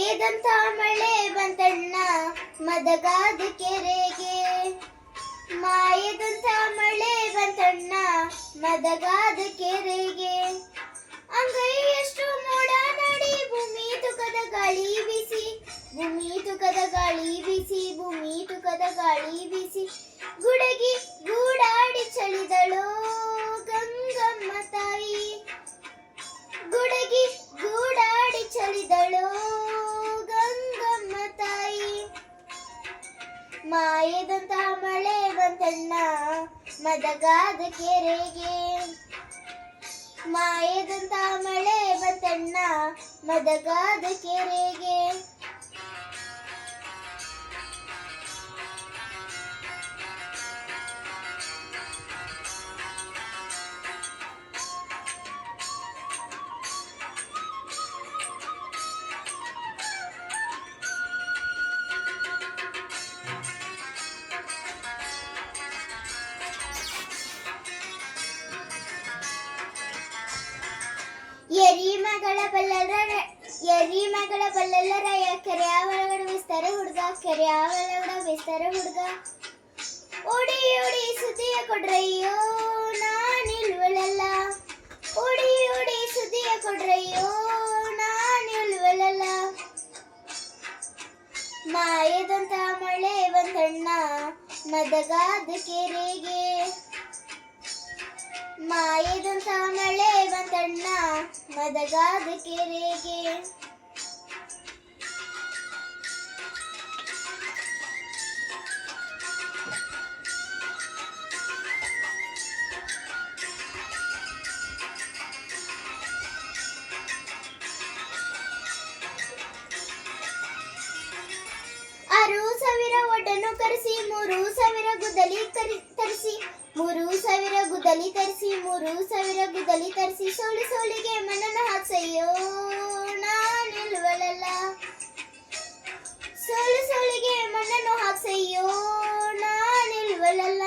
ಮಾಯದಂಥ ಮಳೆ ಬಂತಣ್ಣ ಮದಗಾದ ಕೆರೆಗೆ. ಮಾಯದಂಥ ಮಳೆ ಬಂತಣ್ಣ ಮದಗಾದ ಕೆರೆಗೆ. ಅಂಗೈಯಷ್ಟು ಮೋಡ ನಡಿ ಭೂಮಿ ತುಕದ ಗಾಳಿ ಬಿಸಿ, ಭೂಮಿ ತುಕದ ಗಾಳಿ ಬಿಸಿ, ಭೂಮಿ ತುಕದ ಗಾಳಿ ಬಿಸಿ. ಗುಡಗಿ ಗೂಡಾಡಿ ಚಳಿದಳೋ ಗಂಗಮ್ಮ ತಾಯಿ, ಗುಡಗಿ ಗೂಡಾಡಿ ಚಳಿದಳೋ ಗಂಗಮ್ಮ ತಾಯಿ. ಮಾಯದಂಥ ಮಳೆ ಬಂತಣ್ಣ ಮದಗಾದ ಕೆರೆಗೆ. ಮಾಯದಂಥ ಮಳೆ ಬಂತಣ್ಣ ಮದಗಾದ ಕೆರೆಗೆ. ಎರಿ ಮಗಳ ಬಲ್ಲಲ್ಲರಯ್ಯ ಕೆರೆಯ ಒಳಗಡೆ ವಿಸ್ತಾರ ಹುಡುಗ, ಕೆರೆಯ ಒಳಗಡೆ ವಿಸ್ತಾರ ಹುಡುಗ. ಓಡಿ ಓಡಿ ಸುದ್ದಿಯ ಕೊಡ್ರಯ್ಯೋ ನಾನಿಲ್ವಳಲ್ಲ, ಓಡಿ ಓಡಿ ಸುದ್ದಿಯ ಕೊಡ್ರಯ್ಯೋ ನಾನಿಲ್ವಳಲ್ಲ. ಮಾಯದಂಥ ಮಳೆ ಬಂತಣ್ಣ ಮದಗಾದ ಕೆರೆಗೆ. ಮಾಯದಂಥ ಮಳೆ ಬಂತಣ್ಣ ಮದಗಾದ ಕೆರೆಗೆ. ಆರು ಸಾವಿರ ಒಡ್ಡನ್ನು ಕರೆಸಿ 3,000 ಗುದ್ದಲಿ ತರಿಸಿ, 3,000 ಗುದ್ದಲಿ ತರಿಸಿ, 3,000 ಗುದ್ದಲಿ ತರಿಸಿ. ಸೋಲಿ ಸೋಲಿಗೆ ಮಣ್ಣನ್ನು ಹಾಕ್ಸಯ್ಯೋ ನಾನಿಲ್ವಳಲ್ಲ, ಸೋಲು ಸೋಲಿಗೆ ಮಣ್ಣನ್ನು ಹಾಕ್ಸಯ್ಯೋ ನಾನಿಲ್ವಳಲ್ಲ.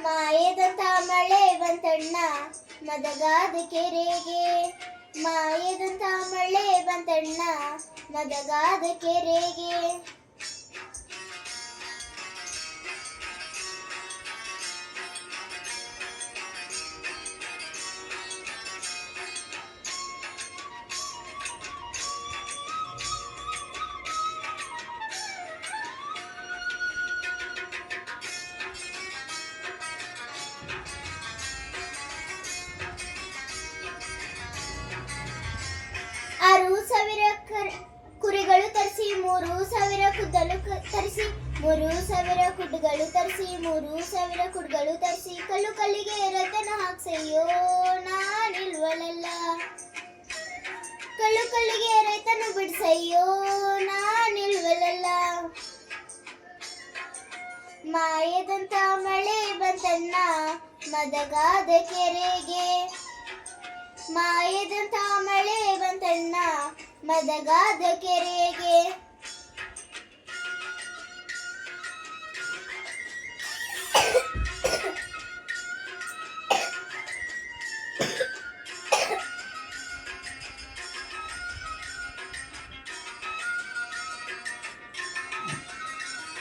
ಮಾಯದಂಥ ಮಳೆ ಬಂತಣ್ಣ ಮದಗಾದ ಕೆರೆಗೆ. ಮಾಯದಂಥ ಮಳೆ ಬಂತಣ್ಣ ಮದಗಾದ ಕೆರೆಗೆ. ಕುರಿಗಳು ತರಿಸಿ 3,000 ಕುದ್ದಲು ತರಿಸಿ, 3,000 ಕುಡ್ಗಳು ತರಿಸಿ, 3,000 ಕುಡ್ಗಳು ತರಿಸಿ. ಕಲ್ಲು ಕಲ್ಲಿಗೆ ರತನ ಹಾಕ್ಸಯ್ಯೋ ನಾನಿಲ್ವಳಲ್ಲ, ಕಲ್ಲು ಕಲ್ಲಿಗೆ ರೈತನು ಬಿಡ್ಸಯ್ಯೋ ನಾನಿಲ್ವಳಲ್ಲ. ಮಾಯದಂಥ ಮಳೆ ಬಂತಣ್ಣ ಮದಗಾದ ಕೆರೆಗೆ. ಮಾಯದಂಥ ಮಳೆ ಬಂತಣ್ಣ ಮದಗಾದ ಕೆರೆಗೆ.